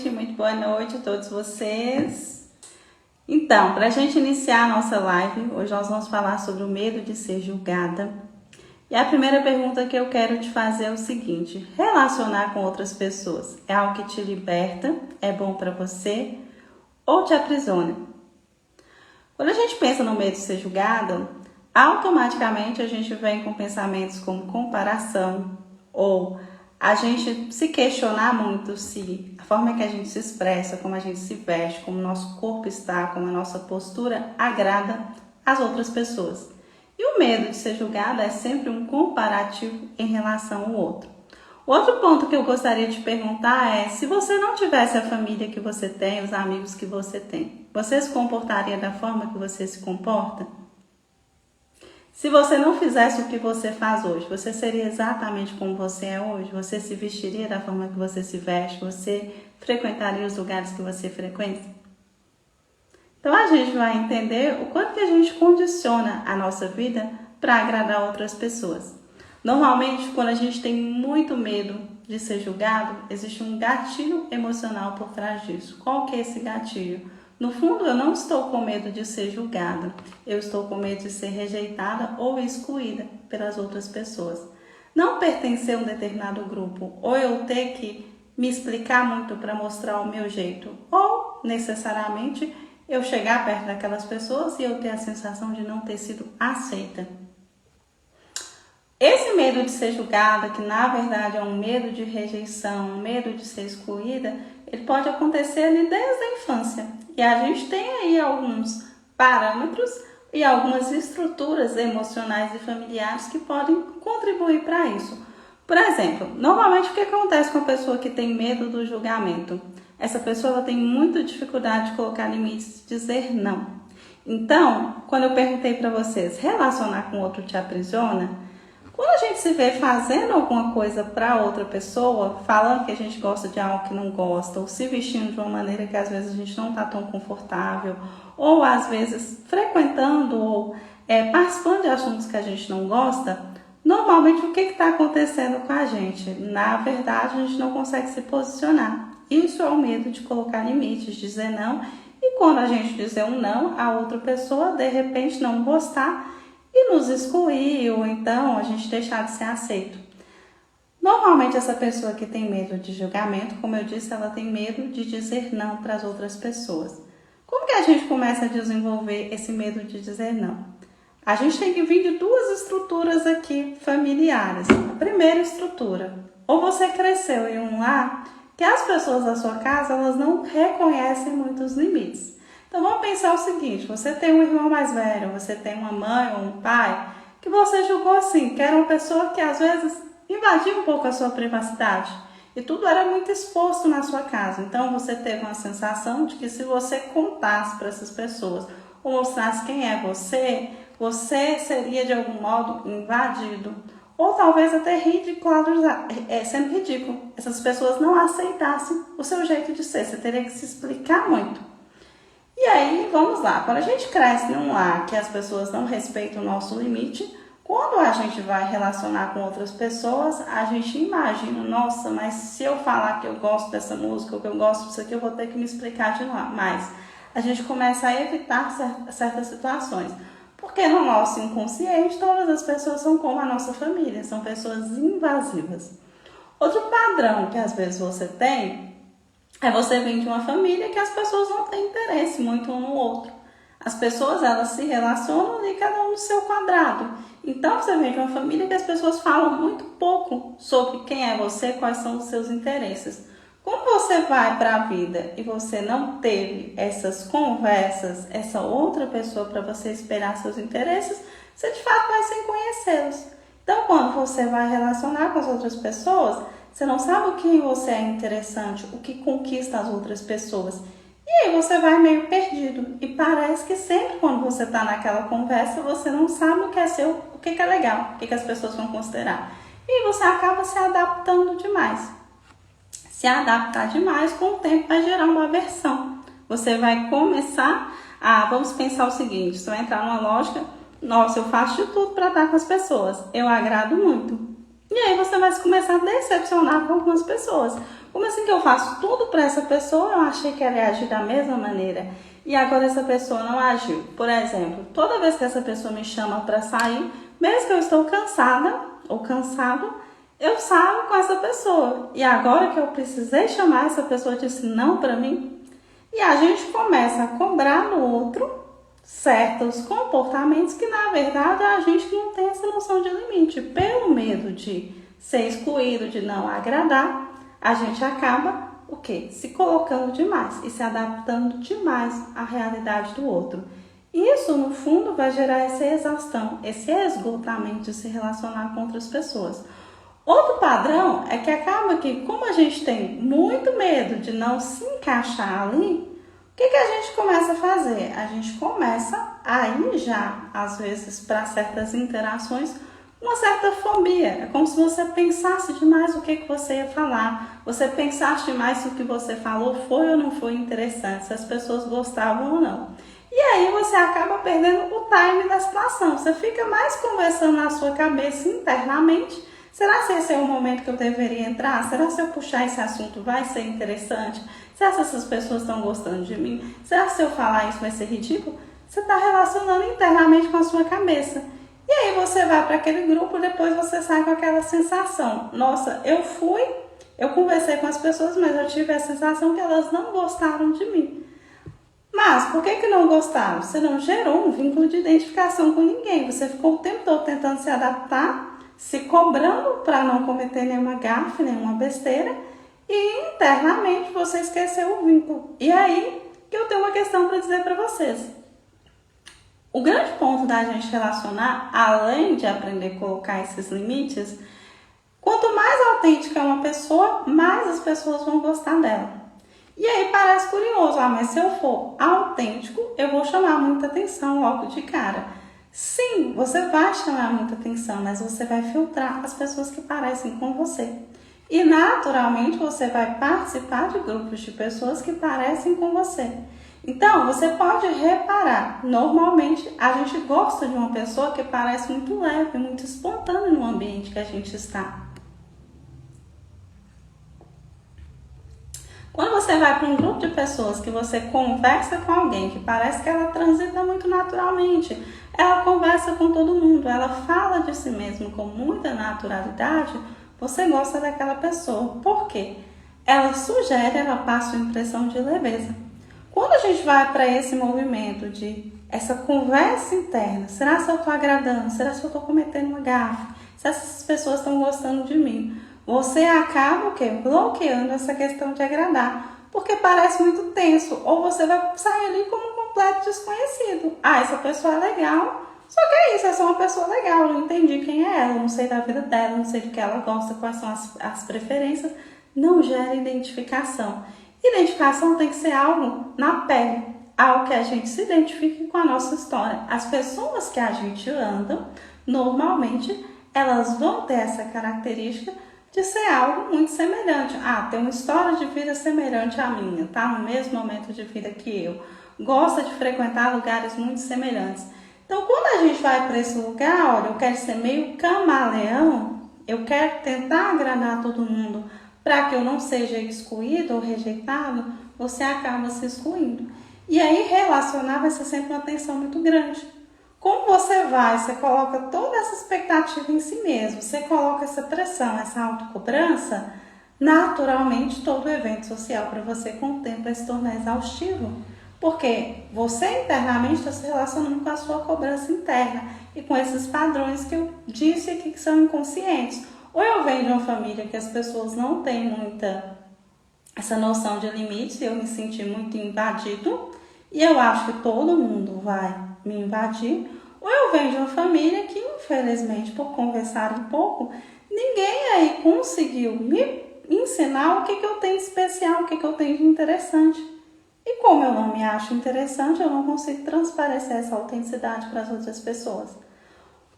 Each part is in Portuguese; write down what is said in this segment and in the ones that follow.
muito boa noite a todos vocês. Então, para a gente iniciar a nossa live, hoje nós vamos falar sobre o medo de ser julgada. E a primeira pergunta que eu quero te fazer é o seguinte: relacionar com outras pessoas é algo que te liberta, é bom para você ou te aprisiona? Quando a gente pensa no medo de ser julgada, automaticamente a gente vem com pensamentos como comparação ou a gente se questionar muito se a forma que a gente se expressa, como a gente se veste, como o nosso corpo está, como a nossa postura agrada às outras pessoas. E o medo de ser julgada é sempre um comparativo em relação ao outro. O outro ponto que eu gostaria de perguntar é: se você não tivesse a família que você tem, os amigos que você tem, você se comportaria da forma que você se comporta? Se você não fizesse o que você faz hoje, você seria exatamente como você é hoje? Você se vestiria da forma que você se veste? Você frequentaria os lugares que você frequenta? Então a gente vai entender o quanto que a gente condiciona a nossa vida para agradar outras pessoas. Normalmente, quando a gente tem muito medo de ser julgado, existe um gatilho emocional por trás disso. Qual que é esse gatilho? No fundo, eu não estou com medo de ser julgada, eu estou com medo de ser rejeitada ou excluída pelas outras pessoas. Não pertencer a um determinado grupo, ou eu ter que me explicar muito para mostrar o meu jeito, ou necessariamente eu chegar perto daquelas pessoas e eu ter a sensação de não ter sido aceita. Esse medo de ser julgada, que na verdade é um medo de rejeição, um medo de ser excluída, ele pode acontecer ali desde a infância. E a gente tem aí alguns parâmetros e algumas estruturas emocionais e familiares que podem contribuir para isso. Por exemplo, normalmente o que acontece com a pessoa que tem medo do julgamento? Essa pessoa ela tem muita dificuldade de colocar limites, de dizer não. Então, quando eu perguntei para vocês, relacionar com outro te aprisiona? Quando a gente se vê fazendo alguma coisa para outra pessoa, falando que a gente gosta de algo que não gosta, ou se vestindo de uma maneira que às vezes a gente não está tão confortável, ou às vezes frequentando ou participando de assuntos que a gente não gosta, normalmente o que está acontecendo com a gente? Na verdade, a gente não consegue se posicionar. Isso é o medo de colocar limites, dizer não, e quando a gente dizer um não, a outra pessoa de repente não gostar e nos excluir, ou então a gente deixar de ser aceito. Normalmente essa pessoa que tem medo de julgamento, como eu disse, ela tem medo de dizer não para as outras pessoas. Como que a gente começa a desenvolver esse medo de dizer não? A gente tem que vir de duas estruturas aqui familiares. A primeira estrutura: ou você cresceu em um lar que as pessoas da sua casa elas não reconhecem muitos limites. Então vamos pensar o seguinte: você tem um irmão mais velho, você tem uma mãe ou um pai que você julgou assim, que era uma pessoa que às vezes invadia um pouco a sua privacidade e tudo era muito exposto na sua casa. Então você teve uma sensação de que se você contasse para essas pessoas ou mostrasse quem é você, você seria de algum modo invadido ou talvez até sendo ridículo. Essas pessoas não aceitassem o seu jeito de ser, você teria que se explicar muito. E aí, vamos lá, quando a gente cresce num lar que as pessoas não respeitam o nosso limite, quando a gente vai relacionar com outras pessoas, a gente imagina: nossa, mas se eu falar que eu gosto dessa música, ou que eu gosto disso aqui, eu vou ter que me explicar de mais. A gente começa a evitar certas situações, porque no nosso inconsciente, todas as pessoas são como a nossa família, são pessoas invasivas. Outro padrão que às vezes você tem é você vir de uma família que as pessoas não têm interesse muito um no outro. As pessoas elas se relacionam ali cada um no seu quadrado. Então você vem de uma família que as pessoas falam muito pouco sobre quem é você, quais são os seus interesses. Quando você vai para a vida e você não teve essas conversas, essa outra pessoa para você esperar seus interesses, você de fato vai sem conhecê-los. Então quando você vai relacionar com as outras pessoas, você não sabe o que em você é interessante, o que conquista as outras pessoas. E aí você vai meio perdido. E parece que sempre quando você está naquela conversa, você não sabe o que é seu, o que é legal, o que as pessoas vão considerar. E você acaba se adaptando demais. Se adaptar demais, com o tempo vai gerar uma aversão. Você vai começar vamos pensar o seguinte: você vai entrar numa lógica: nossa, eu faço de tudo para estar com as pessoas, eu agrado muito. E aí você vai começar a decepcionar com algumas pessoas. Como assim que eu faço tudo para essa pessoa? Eu achei que ela ia agir da mesma maneira. E agora essa pessoa não agiu. Por exemplo, toda vez que essa pessoa me chama para sair, mesmo que eu estou cansada ou cansado, eu saio com essa pessoa. E agora que eu precisei chamar, essa pessoa disse não para mim. E a gente começa a cobrar no outro certos comportamentos que na verdade a gente não tem essa noção de limite. Pelo medo de ser excluído, de não agradar, a gente acaba o quê? Se colocando demais e se adaptando demais à realidade do outro. Isso, no fundo, vai gerar essa exaustão, esse esgotamento de se relacionar com outras pessoas. Outro padrão é que acaba que, como a gente tem muito medo de não se encaixar ali, o que a gente começa a fazer? A gente começa a ir já, às vezes, para certas interações, uma certa fobia. É como se você pensasse demais o que você ia falar. Você pensasse demais se o que você falou foi ou não foi interessante, se as pessoas gostavam ou não. E aí você acaba perdendo o time da situação. Você fica mais conversando na sua cabeça internamente. Será que esse é o momento que eu deveria entrar? Será que se eu puxar esse assunto vai ser interessante? Será que essas pessoas estão gostando de mim? Será que se eu falar isso vai ser ridículo? Você está relacionando internamente com a sua cabeça. E aí você vai para aquele grupo e depois você sai com aquela sensação. Nossa, eu conversei com as pessoas, mas eu tive a sensação que elas não gostaram de mim. Mas por que não gostaram? Você não gerou um vínculo de identificação com ninguém. Você ficou o tempo todo tentando se adaptar, se cobrando para não cometer nenhuma gafe, nenhuma besteira. E internamente você esqueceu o vínculo. E aí que eu tenho uma questão para dizer para vocês. O grande ponto da gente relacionar, além de aprender a colocar esses limites, quanto mais autêntica é uma pessoa, mais as pessoas vão gostar dela. E aí parece curioso, mas se eu for autêntico, eu vou chamar muita atenção logo de cara. Sim, você vai chamar muita atenção, mas você vai filtrar as pessoas que parecem com você. E naturalmente você vai participar de grupos de pessoas que parecem com você. Então, você pode reparar, normalmente a gente gosta de uma pessoa que parece muito leve, muito espontânea no ambiente que a gente está. Quando você vai para um grupo de pessoas que você conversa com alguém que parece que ela transita muito naturalmente, ela conversa com todo mundo, ela fala de si mesma com muita naturalidade, você gosta daquela pessoa. Por quê? Ela sugere, ela passa uma impressão de leveza. Quando a gente vai para esse movimento de essa conversa interna, será se eu estou agradando? Será se eu estou cometendo uma gafe? Se essas pessoas estão gostando de mim? Você acaba o quê? Bloqueando essa questão de agradar, porque parece muito tenso, ou você vai sair ali como um completo desconhecido. Essa pessoa é legal, só que é isso, é só uma pessoa legal, eu não entendi quem é ela, não sei da vida dela, não sei do que ela gosta, quais são as preferências, não gera identificação. Identificação tem que ser algo na pele, algo que a gente se identifique com a nossa história. As pessoas que a gente anda, normalmente, elas vão ter essa característica de ser algo muito semelhante. Tem uma história de vida semelhante à minha, tá? No mesmo momento de vida que eu. Gosta de frequentar lugares muito semelhantes. Então, quando a gente vai para esse lugar, olha, eu quero ser meio camaleão, eu quero tentar agradar todo mundo para que eu não seja excluído ou rejeitado, você acaba se excluindo. E aí, relacionar vai ser sempre uma tensão muito grande. Como você coloca toda essa expectativa em si mesmo, você coloca essa pressão, essa autocobrança, naturalmente todo evento social para você com o tempo vai se tornar exaustivo. Porque você internamente está se relacionando com a sua cobrança interna e com esses padrões que eu disse aqui que são inconscientes. Ou eu venho de uma família que as pessoas não têm muita essa noção de limites e eu me senti muito invadido e eu acho que todo mundo vai me invadir. Ou eu venho de uma família que, infelizmente, por conversar um pouco, ninguém aí conseguiu me ensinar o que eu tenho de especial, o que eu tenho de interessante. E como eu não me acho interessante, eu não consigo transparecer essa autenticidade para as outras pessoas.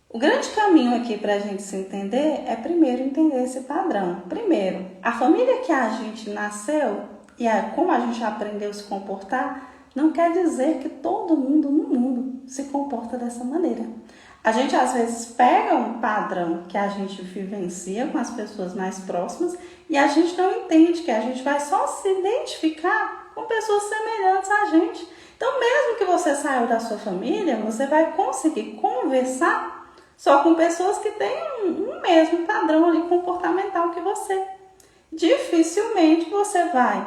O grande caminho aqui para a gente se entender é primeiro entender esse padrão. Primeiro, a família que a gente nasceu e como a gente aprendeu a se comportar, não quer dizer que todo mundo no mundo se comporta dessa maneira. A gente às vezes pega um padrão que a gente vivencia com as pessoas mais próximas e a gente não entende que a gente vai só se identificar com pessoas semelhantes a gente. Então, mesmo que você saiu da sua família, você vai conseguir conversar só com pessoas que têm um mesmo padrão ali comportamental que você. Dificilmente você vai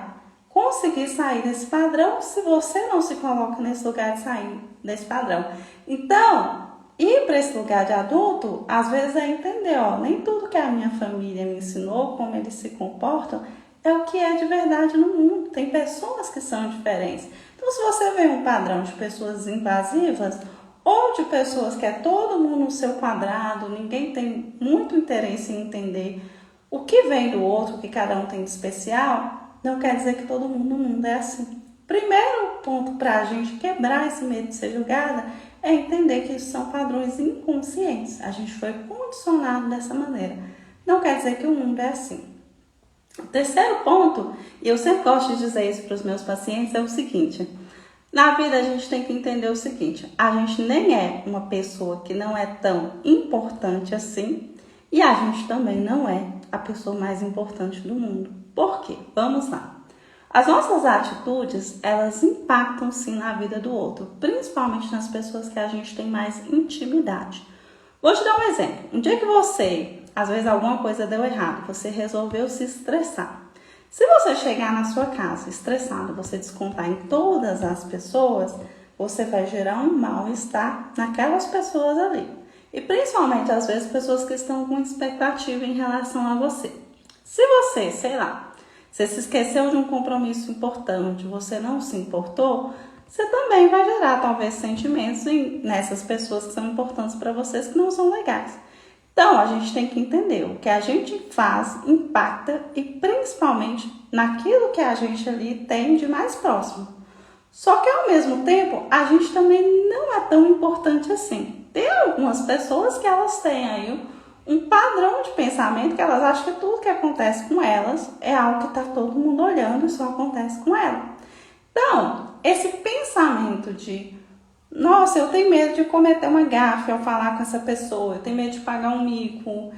conseguir sair desse padrão se você não se coloca nesse lugar de sair desse padrão. Então, ir para esse lugar de adulto, às vezes é entender, nem tudo que a minha família me ensinou, como eles se comportam, é o que é de verdade no mundo. Tem pessoas que são diferentes. Então, se você vê um padrão de pessoas invasivas ou de pessoas que é todo mundo no seu quadrado, ninguém tem muito interesse em entender o que vem do outro, o que cada um tem de especial, não quer dizer que todo mundo no mundo é assim. Primeiro ponto para a gente quebrar esse medo de ser julgada é entender que isso são padrões inconscientes. A gente foi condicionado dessa maneira. Não quer dizer que o mundo é assim. O terceiro ponto, e eu sempre gosto de dizer isso para os meus pacientes, é o seguinte: na vida a gente tem que entender o seguinte: a gente nem é uma pessoa que não é tão importante assim, e a gente também não é a pessoa mais importante do mundo. Por quê? Vamos lá. As nossas atitudes, elas impactam sim na vida do outro, principalmente nas pessoas que a gente tem mais intimidade. Vou te dar um exemplo. Um dia que você, às vezes alguma coisa deu errado, você resolveu se estressar. Se você chegar na sua casa estressado, você descontar em todas as pessoas, você vai gerar um mal-estar naquelas pessoas ali. E principalmente, às vezes, pessoas que estão com expectativa em relação a você. Se você, sei lá, você se esqueceu de um compromisso importante, você não se importou, você também vai gerar talvez sentimentos nessas pessoas que são importantes para vocês que não são legais. Então, a gente tem que entender o que a gente faz impacta e principalmente naquilo que a gente ali tem de mais próximo. Só que ao mesmo tempo, a gente também não é tão importante assim. Tem algumas pessoas que elas têm aí um padrão de pensamento que elas acham que tudo que acontece com elas é algo que está todo mundo olhando e só acontece com ela. Então, esse pensamento de nossa, eu tenho medo de cometer uma gafe ao falar com essa pessoa, eu tenho medo de pagar um mico,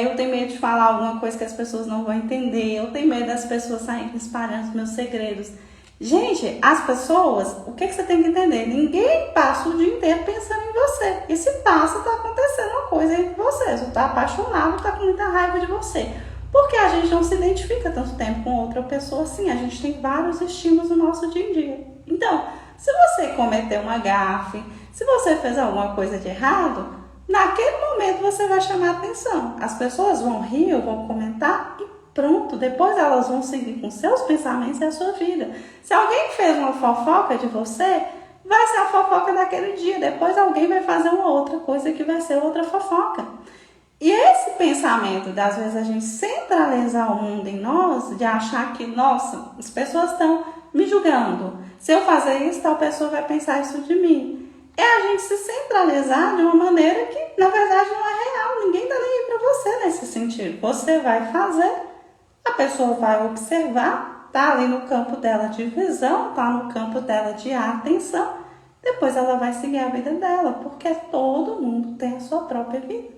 eu tenho medo de falar alguma coisa que as pessoas não vão entender, eu tenho medo das pessoas saírem espalhando os meus segredos. Gente, as pessoas, o que você tem que entender? Ninguém passa o dia inteiro pensando em você. E se passa, está acontecendo uma coisa entre vocês. Ou está apaixonado, está com muita raiva de você. Porque a gente não se identifica tanto tempo com outra pessoa assim. A gente tem vários estímulos no nosso dia a dia. Então, se você cometeu uma gafe, se você fez alguma coisa de errado, naquele momento você vai chamar atenção. As pessoas vão rir ou vão comentar e pronto, depois elas vão seguir com seus pensamentos e a sua vida. Se alguém fez uma fofoca de você, vai ser a fofoca daquele dia. Depois alguém vai fazer uma outra coisa que vai ser outra fofoca. E esse pensamento de, às vezes, a gente centralizar o mundo em nós, de achar que, nossa, as pessoas estão me julgando. Se eu fazer isso, tal pessoa vai pensar isso de mim. É a gente se centralizar de uma maneira que, na verdade, não é real. Ninguém está nem aí para você nesse sentido. Você vai fazer, a pessoa vai observar, tá ali no campo dela de visão, tá no campo dela de atenção. Depois ela vai seguir a vida dela, porque todo mundo tem a sua própria vida.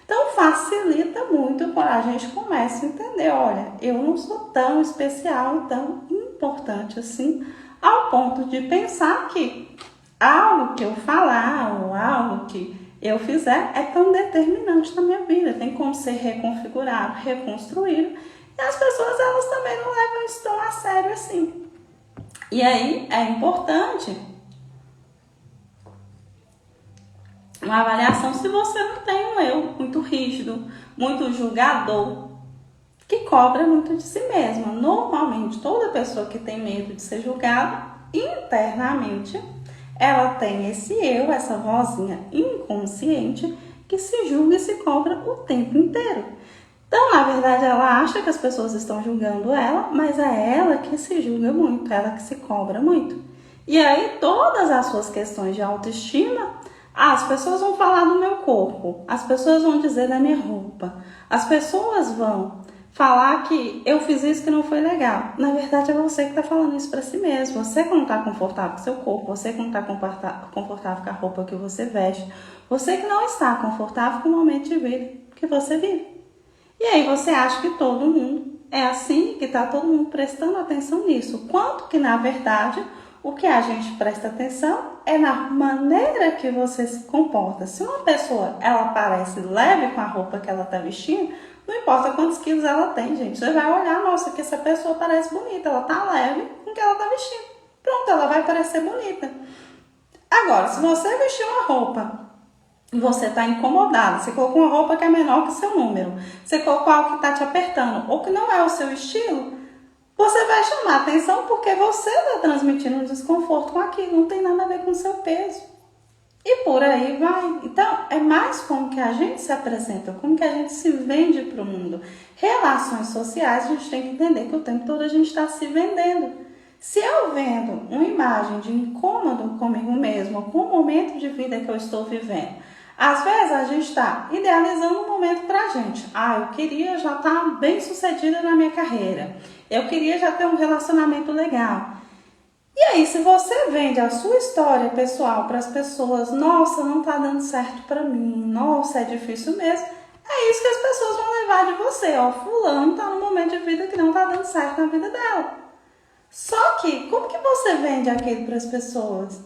Então facilita muito quando a gente começa a entender, olha, eu não sou tão especial, tão importante assim, ao ponto de pensar que algo que eu falar ou algo que eu fizer é tão determinante na minha vida, tem como ser reconfigurado, reconstruído, e as pessoas elas também não levam isso tão a sério assim. E aí é importante uma avaliação se você não tem um eu muito rígido, muito julgador, que cobra muito de si mesma. Normalmente, toda pessoa que tem medo de ser julgada, internamente, ela tem esse eu, essa vozinha inconsciente, que se julga e se cobra o tempo inteiro. Então, na verdade, ela acha que as pessoas estão julgando ela, mas é ela que se julga muito, ela que se cobra muito. E aí, todas as suas questões de autoestima, as pessoas vão falar do meu corpo, as pessoas vão dizer da minha roupa, as pessoas vão falar que eu fiz isso que não foi legal. Na verdade, é você que está falando isso para si mesmo. Você que não está confortável com seu corpo, você que não está confortável com a roupa que você veste, você que não está confortável com o momento de vida que você vive. E aí você acha que todo mundo é assim, que está todo mundo prestando atenção nisso. Quanto que, na verdade, o que a gente presta atenção é na maneira que você se comporta. Se uma pessoa, ela parece leve com a roupa que ela está vestindo, não importa quantos quilos ela tem, gente. Você vai olhar, nossa, que essa pessoa parece bonita, ela tá leve com o que ela tá vestindo. Pronto, ela vai parecer bonita. Agora, se você vestir uma roupa e você tá incomodada, você colocou uma roupa que é menor que o seu número, você colocou algo que tá te apertando ou que não é o seu estilo, você vai chamar atenção porque você tá transmitindo um desconforto com aquilo, não tem nada a ver com o seu peso. E por aí vai. Então, é mais como que a gente se apresenta, como que a gente se vende para o mundo. Relações sociais, a gente tem que entender que o tempo todo a gente está se vendendo. Se eu vendo uma imagem de incômodo comigo mesmo, com o momento de vida que eu estou vivendo, às vezes a gente está idealizando um momento para a gente. Eu queria já estar bem sucedida na minha carreira. Eu queria já ter um relacionamento legal. E aí, se você vende a sua história pessoal para as pessoas, nossa, não tá dando certo para mim, nossa, é difícil mesmo, é isso que as pessoas vão levar de você. Fulano tá num momento de vida que não tá dando certo na vida dela. Só que, como que você vende aquilo para as pessoas?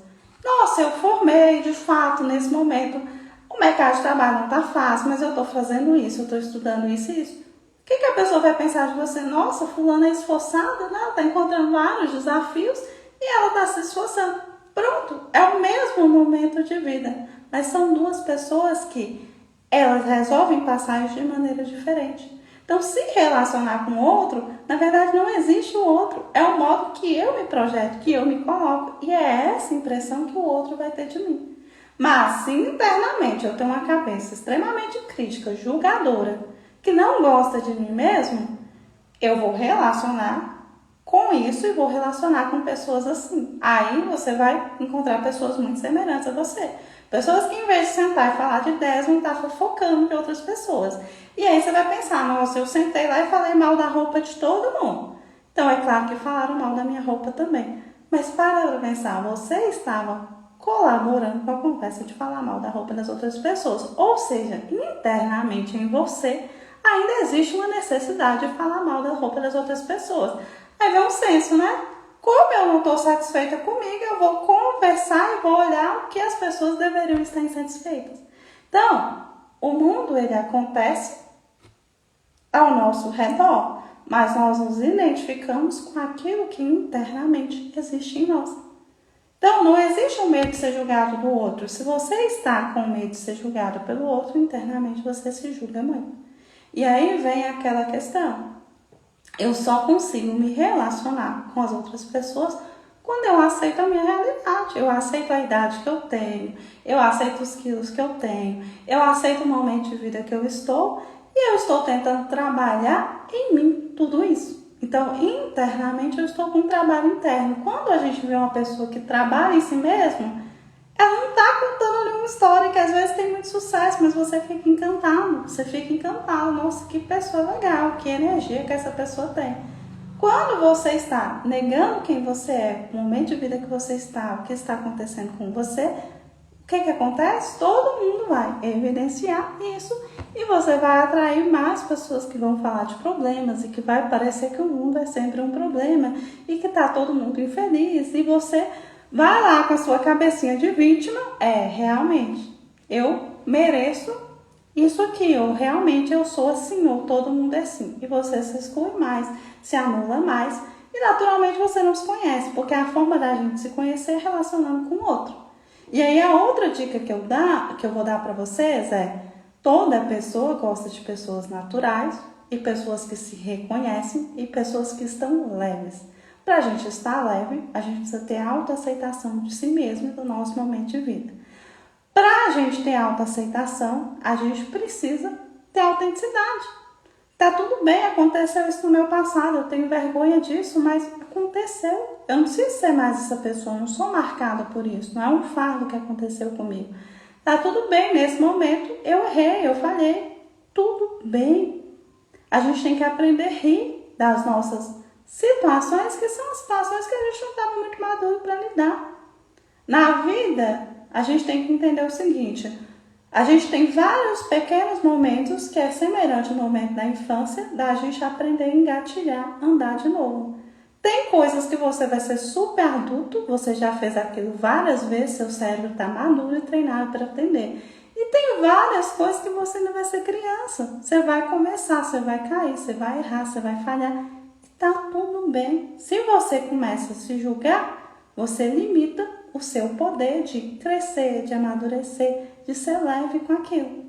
Nossa, eu formei, de fato, nesse momento, o mercado de trabalho não tá fácil, mas eu tô fazendo isso, eu tô estudando isso e isso. O que a pessoa vai pensar de você? Nossa, fulano é esforçada, né? Ela tá encontrando vários desafios, e ela está se esforçando. Pronto, é o mesmo momento de vida. Mas são duas pessoas que elas resolvem passar isso de maneira diferente. Então, se relacionar com o outro, na verdade não existe o outro. É o modo que eu me projeto, que eu me coloco. E é essa impressão que o outro vai ter de mim. Mas, se internamente eu tenho uma cabeça extremamente crítica, julgadora, que não gosta de mim mesmo, eu vou relacionar com isso e vou relacionar com pessoas assim. Aí você vai encontrar pessoas muito semelhantes a você. Pessoas que, em vez de sentar e falar de ideias, vão estar fofocando de outras pessoas. E aí você vai pensar, nossa, eu sentei lá e falei mal da roupa de todo mundo. Então é claro que falaram mal da minha roupa também. Mas para pensar, você estava colaborando com a conversa de falar mal da roupa das outras pessoas. Ou seja, internamente em você ainda existe uma necessidade de falar mal da roupa das outras pessoas. Aí vem um senso, né? Como eu não estou satisfeita comigo, eu vou conversar e vou olhar o que as pessoas deveriam estar insatisfeitas. Então, o mundo, ele acontece ao nosso redor, mas nós nos identificamos com aquilo que internamente existe em nós. Então, não existe o medo de ser julgado do outro. Se você está com medo de ser julgado pelo outro, internamente você se julga muito. E aí vem aquela questão. Eu só consigo me relacionar com as outras pessoas quando eu aceito a minha realidade. Eu aceito a idade que eu tenho, eu aceito os quilos que eu tenho, eu aceito o momento de vida que eu estou e eu estou tentando trabalhar em mim tudo isso. Então, internamente, eu estou com um trabalho interno. Quando a gente vê uma pessoa que trabalha em si mesma, ela não está contando ali uma história que às vezes tem muito sucesso, mas você fica encantado. Você fica encantado. Nossa, que pessoa legal, que energia que essa pessoa tem. Quando você está negando quem você é, o momento de vida que você está, o que está acontecendo com você, o que acontece? Todo mundo vai evidenciar isso e você vai atrair mais pessoas que vão falar de problemas e que vai parecer que o mundo é sempre um problema e que está todo mundo infeliz e você vai lá com a sua cabecinha de vítima, realmente, eu mereço isso aqui, ou realmente eu sou assim, ou todo mundo é assim. E você se exclui mais, se anula mais, e naturalmente você não se conhece, porque a forma da gente se conhecer é relacionando com o outro. E aí a outra dica que eu vou dar para vocês é, toda pessoa gosta de pessoas naturais, e pessoas que se reconhecem, e pessoas que estão leves. Para a gente estar leve, a gente precisa ter autoaceitação de si mesmo e do nosso momento de vida. Para a gente ter autoaceitação, a gente precisa ter autenticidade. Tá tudo bem, aconteceu isso no meu passado, eu tenho vergonha disso, mas aconteceu. Eu não preciso ser mais essa pessoa, eu não sou marcada por isso, não é um fardo que aconteceu comigo. Tá tudo bem, nesse momento eu errei, eu falhei, tudo bem. A gente tem que aprender a rir das nossas situações, que são situações que a gente não estava muito maduro para lidar. Na vida, a gente tem que entender o seguinte: a gente tem vários pequenos momentos que é semelhante ao momento da infância, da gente aprender a engatilhar, andar de novo. Tem coisas que você vai ser super adulto, você já fez aquilo várias vezes, seu cérebro está maduro e treinado para atender. E tem várias coisas que você ainda vai ser criança. Você vai começar, você vai cair, você vai errar, você vai falhar. E tá tudo bem. Se você começa a se julgar, você limita o seu poder de crescer, de amadurecer, de ser leve com aquilo.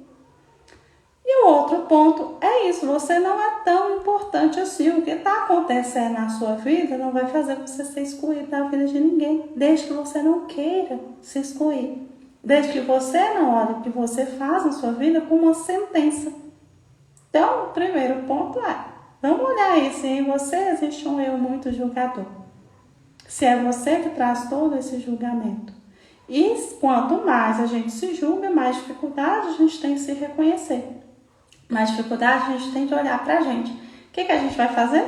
E o outro ponto é isso, você não é tão importante assim. O que está acontecendo na sua vida não vai fazer você ser excluído da vida de ninguém, desde que você não queira se excluir. Desde que você não olhe o que você faz na sua vida como uma sentença. Então, o primeiro ponto é, vamos olhar aí se em você existe um eu muito julgador. Se é você que traz todo esse julgamento. E quanto mais a gente se julga, mais dificuldade a gente tem de se reconhecer. Mais dificuldade a gente tem de olhar pra gente. O que a gente vai fazer?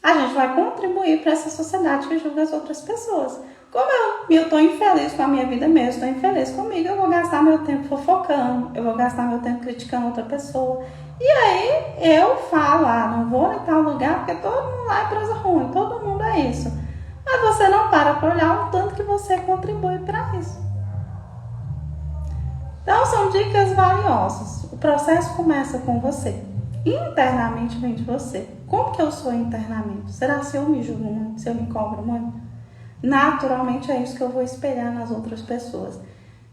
A gente vai contribuir para essa sociedade que julga as outras pessoas. Como eu estou infeliz com a minha vida mesmo, estou infeliz comigo, eu vou gastar meu tempo fofocando, eu vou gastar meu tempo criticando outra pessoa. E aí eu falo, não vou em tal lugar porque todo mundo lá é coisa ruim, todo mundo é isso. Mas você não para olhar o tanto que você contribui para isso. Então são dicas valiosas. O processo começa com você. Internamente vem de você. Como que eu sou internamente? Será se eu me julgo muito? Se eu me cobro muito? Naturalmente é isso que eu vou espelhar nas outras pessoas.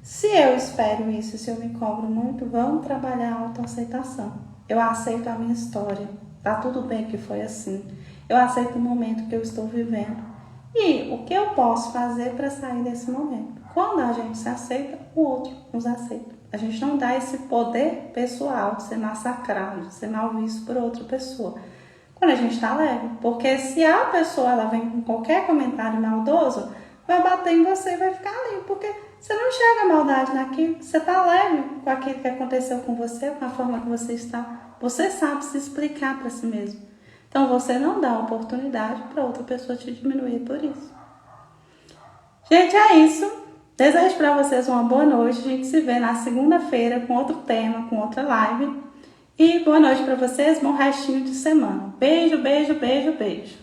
Se eu espero isso, se eu me cobro muito, vamos trabalhar a autoaceitação. Eu aceito a minha história. Tá tudo bem que foi assim. Eu aceito o momento que eu estou vivendo. E o que eu posso fazer para sair desse momento? Quando a gente se aceita, o outro nos aceita. A gente não dá esse poder pessoal de ser massacrado, de ser mal visto por outra pessoa. Quando a gente está leve. Porque se a pessoa ela vem com qualquer comentário maldoso, vai bater em você e vai ficar ali. Porque você não enxerga a maldade naquilo. Você está leve com aquilo que aconteceu com você, com a forma que você está. Você sabe se explicar para si mesmo. Então você não dá oportunidade para outra pessoa te diminuir por isso. Gente, é isso. Desejo para vocês uma boa noite. A gente se vê na segunda-feira com outro tema, com outra live. E boa noite para vocês, bom restinho de semana. Beijo, beijo, beijo, beijo.